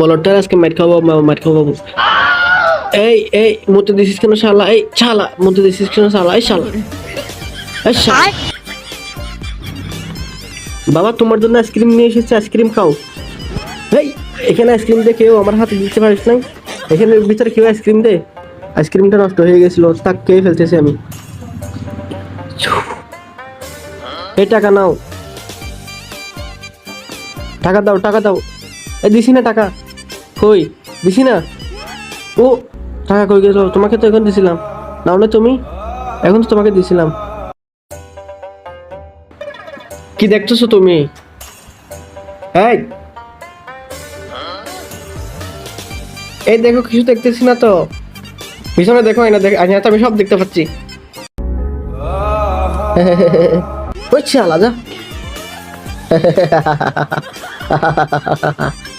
বলটার আজকে মাইর খাবো, মাইর খাবো। এই মতে দিছিস কেন শালা? এই শালা মতে দিছিস কেন শালা? এই শালা, এই শালা। বাবা তোমার জন্য আইসক্রিম নিয়ে এসেছে, আইসক্রিম খাও। এই এখানে আইসক্রিম দে, কেউ আমার হাতে দিতে পারিস নাই। এখানে ভিতরে কেউ আইসক্রিম দে। আইসক্রিমটা নষ্ট হয়ে গেছিল, তাক খেয়ে ফেলতেছি আমি। এই টাকা নাও, টাকা দাও, টাকা দাও। এই দিছি না টাকা, কই দিছি না? ও টাকা কই গেল? তোমাকে তো এখন দিছিলাম, নাও না তুমি, এখন তো তোমাকে দিছিলাম। কি দেখতেছো তুমি? এই এই দেখো, কিছু দেখতেছি না তো। পিছনে দেখো, না দেখ, তো আমি সব দেখতে পাচ্ছি। ওই আলাদা।